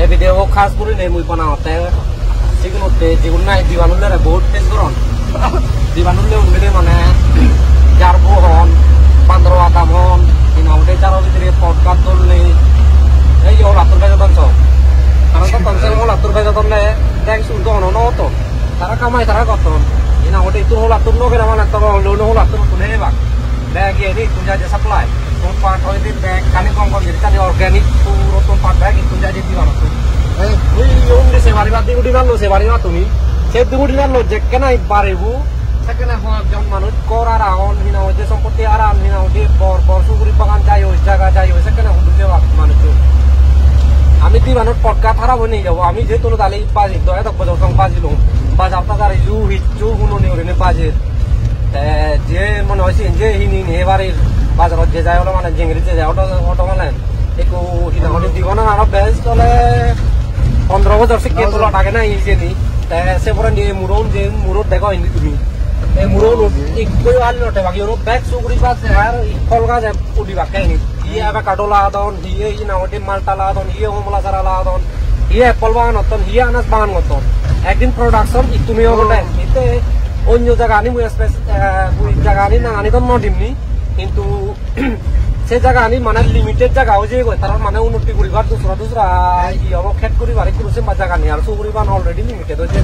এই ভিডিও খাস করে নেই মুই বানাতে সেগুলোতে যেগুলো নাই দিবানুল্লারে বহুত টেস্ট করন দিবানুল্লে উনবে মানে জারবো হন 15 আতাম হন ইনাউটে চারো ভিতরে পডকাস্ট দললে এই যে লাতুর ভাই যতন সব কারণ তো কনসেল লাতুর ভাই যতন লে দেখ শুনতো হন তো তারা কামাই তারা কতন ইনাউটে তো লাতুর নগে মানে তো লোন লাতুর তুলে বাক bag ini punya aja supply tempat oh ini bag kami kongkong jadi tadi organik puro tempat bag itu jadi di mana tuh wih di sewari mati udah nalo sewari mati nih saya tunggu di nalo jek kena 12,000 saya kena hal jam manut koraran hina aja seperti aran hina aja bor suguri pangan jayo jaga jayo saya kena untuk jawab manut tuh আমি di manut podcast harap ini jauh আমি je tuh tali pajik doa tak bajau sang pajik loh bazar tak ada ju hijau gunung nih orang ini pajik যে মনে হয়েছে যে হিনি এবারে বাজারত যে যায় মানে জেঙ্গিরি যে যায় অটো মানে একটু হিনাহনি দিব না আর বেশ চলে 15,000 সে কে তোলা টাকা না ইসে নি সে পরে নিয়ে মুরন যে মুরত দেখো হিন্দি তুমি এই মুরন একটু আলি নটে বাকি ওর ব্যাগ সুগুরি পাস আর ফল গাছ উডি বাকে নি ইয়ে আবে কাটোলা দন ইয়ে হিনাহনি মালটা লা দন ইয়ে হোমলা সারা লা দন ইয়ে অ্যাপল বাগান হতন ইয়ে আনাস বাগান হতন একদিন প্রোডাকশন তুমিও বলে এতে অন্য জায়গা আনি মুই জায়গা আনি না আনি তো নদিমনি কিন্তু সে জায়গা আনি মানে লিমিটেড জায়গা হয়ে যায় তার মানে উন্নতি করিবার দুসরা ই হব খেত করিবার করছে জায়গা নেই আর সুগরিবান অলরেডি লিমিটেড হয়েছে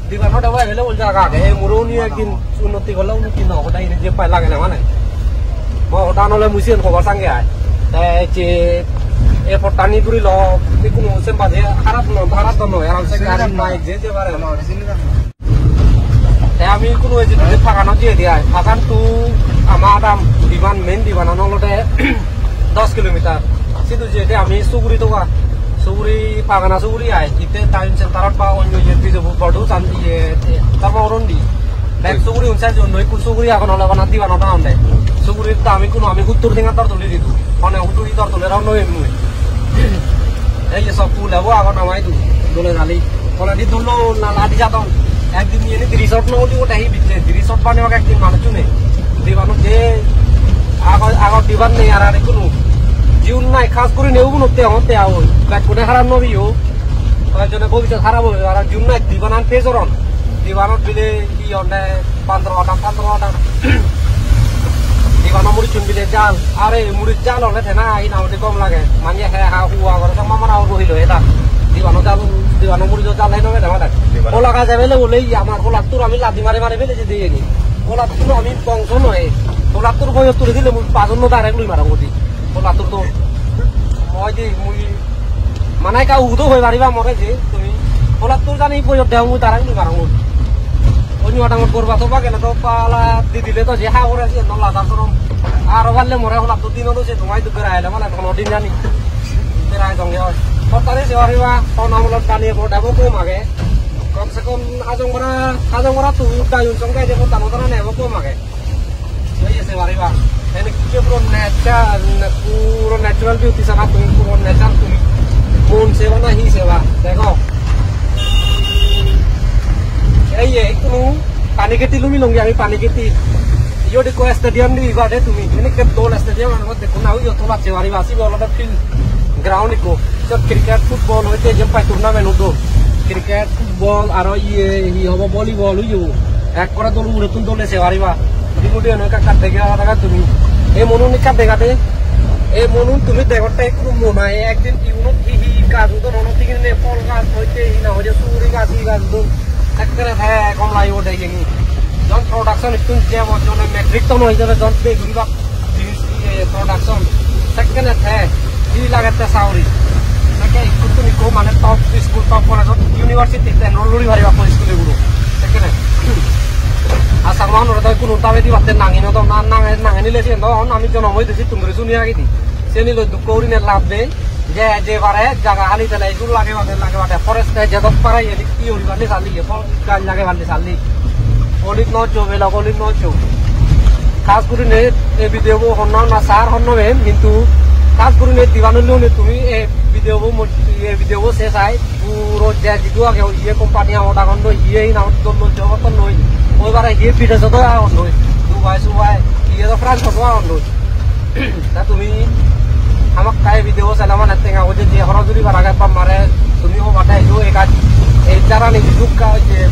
দিবানত এভেলেবল জায়গা আগে এই মোরও নিয়ে একদিন উন্নতি করলে উন্নতি না ওটাই যে পাই লাগে না মানে ওটা নলে মুসিন খবর সঙ্গে আয় যে এ ফটানি করি ল কোনো সে বাজে খারাপ নয় আরামসে গাড়ি মাইক যে পারে আমি কোনো ফাঁকানো দিয়ে দিয়া ফাঁকান তো আমার দাম দিবান মেন দিবান নলতে 10 কিলোমিটার সেতু যে আমি সুগুরি তো সুগুরি ফাঁকানা সুগুরি আয় ইতে টাইম সেন্টারত বা অন্য যে বিজে বড় চান দিয়ে তারপর অরন্ডি ব্যাগ সুগুরি উনসাই জন্য সুগুরি এখন হলে বানা দিবান ওটা আনতে সুগুরির তো আমি উত্তর দিঙা তর তুলি দিত মানে উত্তরি তর তুলে রাও নয় মুই এই যে সব ফুল হবো এখন আমায় দোলে জালি অলরেডি দোলো না লাদি যাতন একদিন নিয়ে রিসর্ট নদী ওটা রিসর্ট বানিয়ে একদিন মানুষ নেই দিবানো যে আগর দিবার নেই আর কোনো জীবন নাই খাস করে নেব নতে হতে আও ব্যাগ করে খারাপ নবীও তার জন্য ভবিষ্যৎ খারাপ হবে আর জীবন নাই দিবান আন পেজরন দিবানত বিলে কি অনে 15 দিবানো মুড়ি চুন বিলে জাল আরে মুড়ি জাল হলে থেনা এই নামতে কম লাগে মানে হ্যাঁ হুয়া করে মামার আও রহিল এটা দিবানো জাল দিবানো মুড়ি জাল নাই নবে না ওলা কাজ এভেলে বলেই আমার ওলাত্তর আমি লাদি মারে ফেলেছি দিয়ে নি ওলাত্তর আমি বংশ নয় ওলাত্তর 75 দিলে মুই 5 ডাইরেক্ট লই মারা গতি ওলাত্তর তো মই দি মুই মানে কা উদো হই পারিবা মরে যে তুমি ওলাত্তর জানি বয়স দেও মুই ডাইরেক্ট লই মারা গতি অন্য আটামত করবা তো বাকে না তো পালা দি দিলে তো যে হা করে আছে নলা তারপর আর বাড়লে মরে ওলাত্তর দিন হলো সে তোমায় তো করে আইলা মানে কোন দিন জানি তেরাই সঙ্গে হয় সরকারে যে পারিবা কোন আমলত কানিয়ে পড়াবো কম আগে কমসে কম আজং করা তুই দায়ুন সঙ্গে যে কোন তানো নেব কম আগে এই যে পারিবা এনে কি পুরো ন্যাচারাল বিউটি সারা তুমি পুরো ন্যাচারাল তুমি মন সেবা না হি সেবা দেখো এই কোনো পানি কেটি লুমি লঙ্গি আমি পানি কেটি ইও দেখো স্টেডিয়াম দি ইবাদে তুমি এনে কে দোল স্টেডিয়াম আমার দেখো না ওই তো বাচ্চা পারিবা আসি বলটা ফিল গ্রাউন্ড ইকো সব ক্রিকেট ফুটবল হইতে যে পাই টুর্নামেন্ট উঠো ক্রিকেট ফুটবল আর ই হব ভলিবল হইও এক করে দল উড়ে তুন দলে সেবারিবা দিমুটি অনেক কাট দেখে টাকা তুমি এই মনুন কাট দেখাতে এই মনুন তুমি দেখতে একটু মনায় একদিন ইউনো হি গাছ তো রন থেকে নে ফল গাছ হইতে ই না হয়ে সুরি গাছ ই গাছ দন একবারে হ্যাঁ কম লাই ওঠে গেনি জন প্রোডাকশন একটু যেমন জন মেট্রিক তো হয়ে যাবে জন পে গুলিবা প্রোডাকশন সেকেন্ড হ্যাঁ ই লাগাতে সাউরি নাকি একটু তুমি কো মানে টপ স্কুল টপ করে ইউনিভার্সিটি এনরোল করি ভারিবা কোন স্কুলে গুলো সেকেন্ড আসার মানুষ তো কোনো তাবে দি বাতে নাঙি না তো না নাঙে নিলে সে আমি জনম হইতেছি তুমি শুনি আগে দি সে নিল দুঃখ করি না লাভ দেয় যে পারে জায়গা হালি তাহলে এগুলো লাগে বাটে ফরেস্ট যে দশ পারে কি উড়ি বাড়লে চালি গাছ লাগে বাড়লে চালি অলিক নচো বেলা অলিক নচো খাস করে নে এ ভিডিও হন না সার হন মেন কিন্তু খাস করে নে দিবানুলেও নে তুমি এ ভিডিও সে চাই পুরো যে যিটো আগে ইয়ে কোম্পানি আমার এখন ইয়ে নাম জগতন নই ওইবারে ইয়ে বিদেশত এখন নই দুবাই সুবাই ইয়ে তো ফ্রান্স এখন নই তা তুমি আমাক কাই ভিডিও চাইলে মানে টেঙা যে হরজুরি বারাগাত বা মারে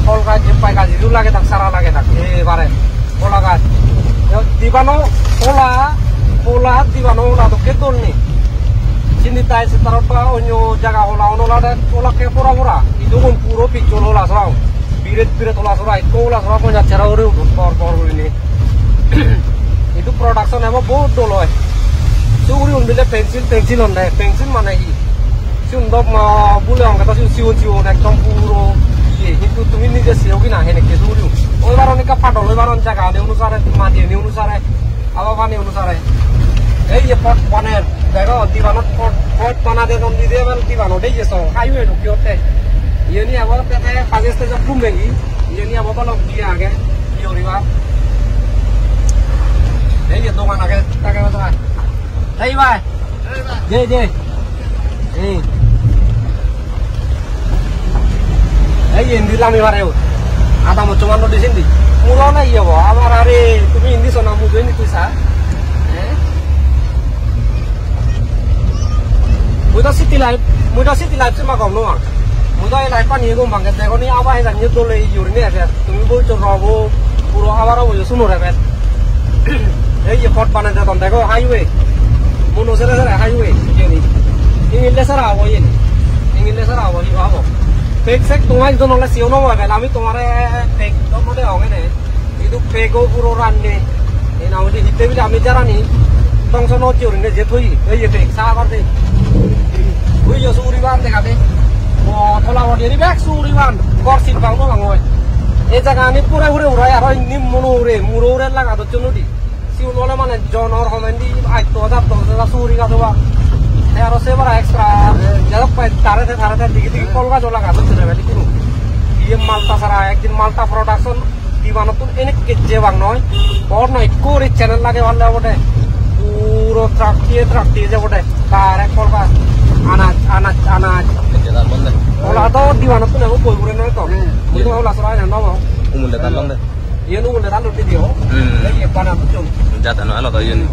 ফল গাছ যে পাই গাছ ইদু লাগে থাক সারা লাগে থাক এবারে কলা গাছ দিবানো ওলা দিবানো ওলা তো কে তোলনি sini tai setara pa onyo jaga ola ola ke pura itu pun puro picul ola serau biret ola serau itu ola serau punya cara orang por ini itu production emang bodoh loh suri unbile pensil on deh pensil mana ini si untuk mau bulan kata siun ekdom puro itu tuh ini dia siapa nah ini ke suri oh baron ini kapan dulu baron jaga ini unusare mati ini unusare apa ini unusare ये pot बने देखो दीवानों pot बना दे तो नहीं दे वाले दीवानों दे ये सो हाईवे रुके होते ये नहीं अब तो है पाकिस्तान से जब घूमेंगी ये नहीं अब तो लोग ये आगे ये हो रही बात ये दुकान आगे ताकि बता hey भाई ये ये हिंदी लामी बारे हो आता मुझे नो डिसेंडी मुझे ना ये वो हमारा रे तुम्हें हिंदी सुना मुझे नहीं कुछ सा muda city life cuma kau nuang muda life pan hidup bangkit deh kau ni apa yang jangan itu lagi juri ni ada tumi bol corobo puro awara bol sunu reben ये port panen deh tom deh highway mono sera highway ini ingin lesera awo ini ingin lesera awo ini apa fake sek tungai itu nolak siu nopo kan kami tumare fake itu mode orang ini itu fake go puro rande ini namun di hidup ini kami jarang nih tong sono juri ni jetui ये fake sahabat deh bây giờ Suriban thì gặp đi thôi là một điểm back Suriban có xin vắng nó bằng ngồi এই জায়গা আমি পুরা ঘুরে উড়াই আর নি মুরে লাগা তো চলো দি সিউ নলে মানে জনর হমেন্দি আইতো দা তো সুরি গা দবা আর সেবার এক্সট্রা যারা পাই তারে দিকে কলগা জলা গা তো চলে বেলি কিনো ইয়ে মালটা সারা একদিন মালটা প্রোডাকশন দিবানো তো এনে কেজে বাং নয় পর নয় কোরে চ্যানেল লাগে ভালো বটে পুরো ট্রাক দিয়ে যে বটে তার এক কলগা anak kejalan benda. Kalau atau di mana pun aku boleh bukan itu. Itu aku langsung aja nama. Umur datang benda. Iya umur datang lu video. Lagi apa nak tu? Jatuh mana tu ini?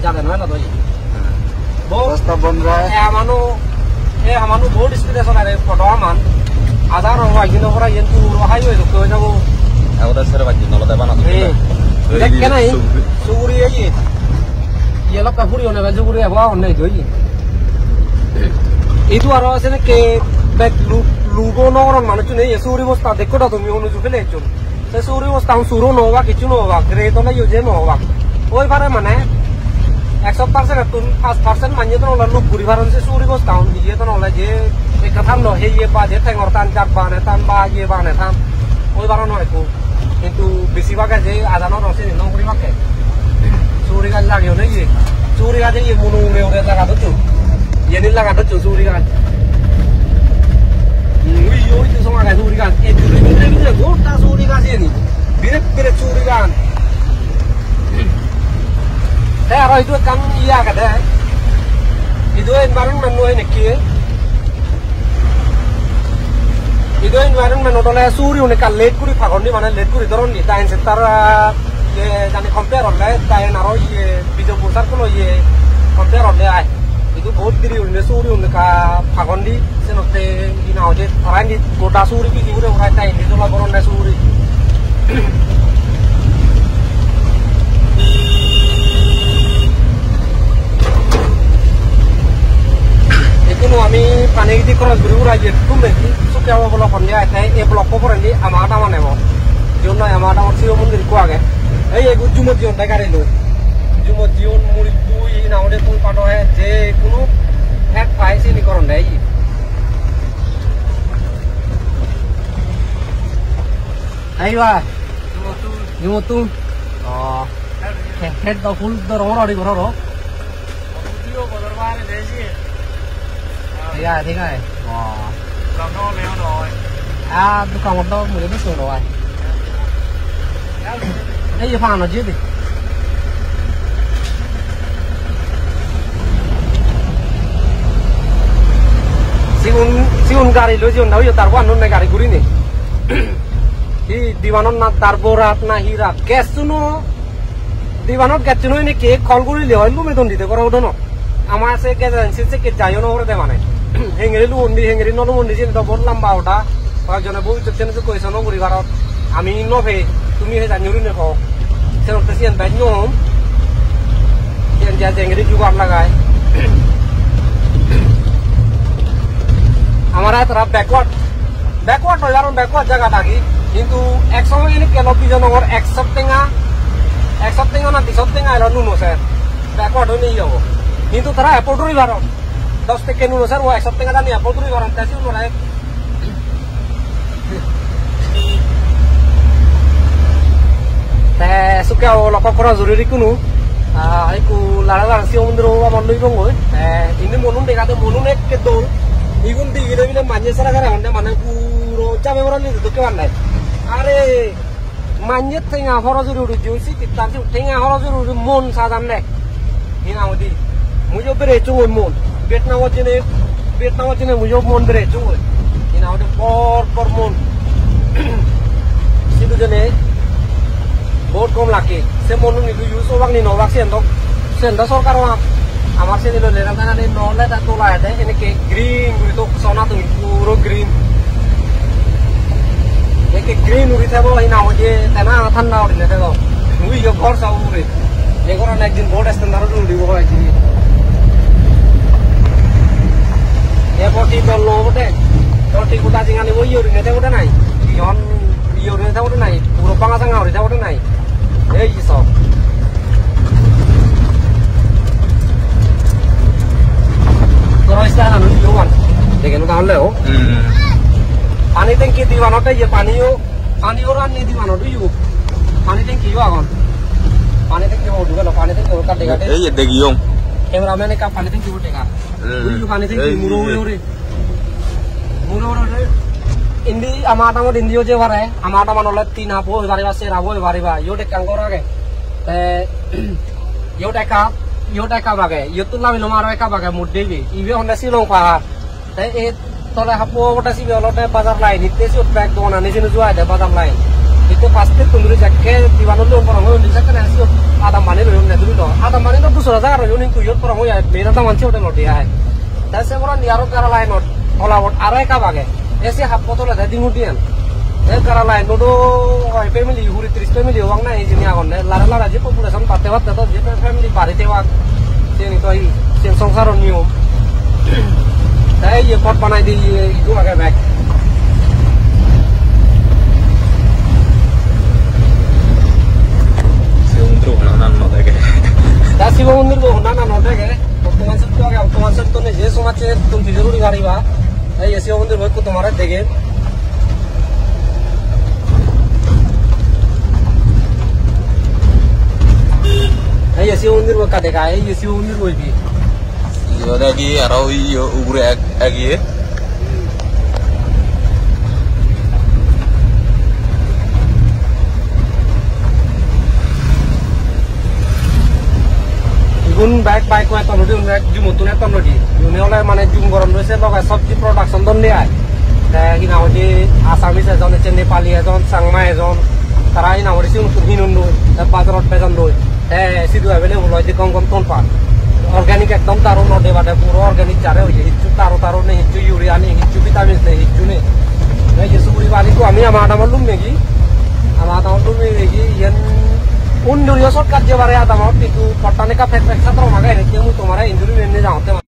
Jatuh mana tu ini? Bos tabun raya. Amanu board inspiration ada foto aman. Ada orang wajib nak orang yang tu highway tu kau jago. Aku dah sering wajib nak lepas mana tu. Lek kena ini. Suri aje. ये लोग का पूरी होने वाली पूरी है वाह होने जोई itu aro asene ke back lugo no orang mana cune ya suri bosta dekko da tumi onu jufele chun se suri bosta un suro no wa kichu no wa gre to na yo je no wa oi bare mane 100% tun 5% manye to la lu puri baran se suri bosta un ye to no la je ek tham no he ye ba je thang or tan jar ba ne tan ba ye ba ne tham oi baran no itu কিন্তু বেশিরভাগ যে আদানো রসে নিন করি মাকে Suri kan lagi orang ini, suri kan ini munu orang laga tu, ini laga tu suri kan. Wih, itu semua kan suri kan. Itu gota suri kan sini, biret suri kan. Tapi itu kan iya kan deh. Itu environment ini kiri. Itu environment orang suri orang kan late kuri pakai ni mana late kuri dorong ni, tain setara. जाने compare होता है ताये नारो ये बीजो पुसार को लो ये compare होता है itu बहुत diri udah suri udah ka pagondi senote ina oje orang di kota suri ki udah udah tay itu lah koron na suri itu nu kami panen di cross buru aja tuh berarti suka apa blok dia tay blok apa orang di amata mana mo jona amata orang sih mun diri kuah ke এই এগু জুমত জন দেখারে লো জুমত জন মুড়ি তুই না ওরে তুই পাটো হে যে কোনো এক পাইছে নি করন দেই আইবা জুমতু হেড দা ফুল দর ওরি ঘর ভিডিও বদর বারে দেছি ইয়া ঠিক আছে làm nó leo rồi tôi còn một đâu mới biết sửa rồi đây giờ phàn nó chứ đi siun gari lo siun tahu ya tarwan non gari guri nih di diwanon na tarborat na hirat gas tuno diwanon gas tuno ini ke call guri lewat lu medon di dekor udah no ama se gas agensi se ke jayo no udah mana হেঙেৰি লুমন্দি হেঙেৰি নলুমন্দি যেনিবা বহুত লম্বা ওটা কয়েকজনে বই চেনে কইছে নগরী ভারত আমি নভে তুমি হে জানিও নে কও সেরকম সিয়ান বাই নম সিয়ান যা হেঙেরি জুগার লাগায় আমরা তারা ব্যাকওয়ার্ড হয় কারণ ব্যাকওয়ার্ড জায়গা থাকি কিন্তু এক সময় এনে কেন বিজনগর এক সপ্তাহ না 2 সপ্তাহ এলো নুনো স্যার ব্যাকওয়ার্ড হয়ে নিয়ে যাবো কিন্তু তারা এপোর্টরই ভারত 10 থেকে নুনো স্যার ও এক সপ্তাহ জানি এপোর্টরই ভারত তাই ওরা সুকে লক্ষ্য করা জরুরি কোনো এইকু লাড়া শিব মন্দির আমার লই বঙ্গ ইনি মনুন দেখাতে মনুন একে দৌড় ইগুন দিগিরে বিলে মাঝে সারা করে হন্ডে মানে পুরো চাবে ওরা নিতে তো কেমন নাই আরে মাঝে থেকে হরজুরি উড়ি জুসি তার থেকে হরজুরি মন সাজান নে হিনা মদি মুজো বেরে চুই মন বেটনাও জেনে মুজো মন বেরে চুই হিনা মদি পর মন সিধু জনে বহুত কম লাগে সে মনু নিদু ইউজ ওবাংনি নবাক সেন্দ সরকার আমার সে দিলো লেরা না নলে তা তোলা আছে এনেকে গ্রিন উড়ি তো সোনা তুমি পুরো গ্রিন একে গ্রিন উড়ি থাকবো এই না যে তেনা ঠান্ডা উড়ি না দেখো উই ঘর সব উড়ে এগুলো একদিন বোট আসতেন তারা উড়িব একদিন এরপরটি তল বটে তলটি গোটা চিঙানি ওই উড়ি নেতে বটে নাই ইহন ইয়ে উড়ি নেতে বটে নাই পুরো পাঙা চাঙা উড়ি বটে নাই এই সব দেখেন তাহলে পানি ট্যাঙ্কি দিবানোটা ইয়ে পানিও রান্নি দিবানোটা ইউ পানি ট্যাঙ্কিও এখন পানি ট্যাঙ্কি উঠে গেল পানি ট্যাঙ্কি কাটে কাটে এই দেখিও ক্যামেরাম্যানে কা পানি ট্যাঙ্কি উঠে গা পানি ট্যাঙ্কি মুরো ইন্দি আমার ইন্দিও যে বারে আমার হলে 3 হাফ হয়ে পারিবা 4 হাফ হয়ে পারিবা ইউ টেকাং করাগে ইউ টেকা বাগে ইউ তুলা মিলো মারো একা বাগে মুড দেবি ইবে হন্ডা শিলং পাহাড় তাই এই তলে হাপো ওটা সিবি অলতে বাজার লাইন ইতেছি ব্যাগ দোনা নিজিনো জুয়া দে বাজার লাইন ইতে পাঁচতে তুন্দুরি জাকে দিবানলে পরং হই নিসাকে নাসি আদা মানে রইম না দুলো আদা মানে তো 200 টাকা রইম নিকু ইয়ত পরং হই মেরা তা মানছে ওটা লটি আয় তাই সে বড় নিয়ারো কারা লাইন ওলাবট আর একা বাগে এসে হাপো তলে দে দিমুটিয়ান এ কারা লাইন নডো হয় ফ্যামিলি হুরি 30 ফ্যামিলি ওয়াং না এই জিনি আগন লারা যে পপুলেশন পাতে তো যে ফ্যামিলি বাড়িতে ওয়াং সেনি তো এই সেন সংসার নিয়ম তাই ये पट बनाई दी itu agak baik siwundir honan node ke da siwundir bo honan node ke otoman se to ne je somache tum jururi gari ba ये siwundir bo ko तुम्हारा देखे ये siwundir bo ka देखा है ये siwundir bo भी Yoda gi arau iyo ugure agi igun baik ko ton di unek jumutune ton di une ole mane jum goron roise loga sabji production don de ai ta hina odi asamis ejon nepali ejon sangma ejon tara hina odi sin hinun do ta bazarot bejon do sidu available hoy de kom ton pa organic एकदम तारो नडे बाटे पूरा organic चारे हो हिच्चु तारो ने हिच्चु urea ने हिच्चु vitamin ने हिच्चु ने ये सुपुरी वाली को आमी आमाटा मालूम मेगी आमाटा मालूम मेगी यन उन दुनिया शॉर्टकट जे बारे आता मालूम पिकु पट्टाने का फैक्टर तो मगा है कि मु तुम्हारा इंजरी लेने जाते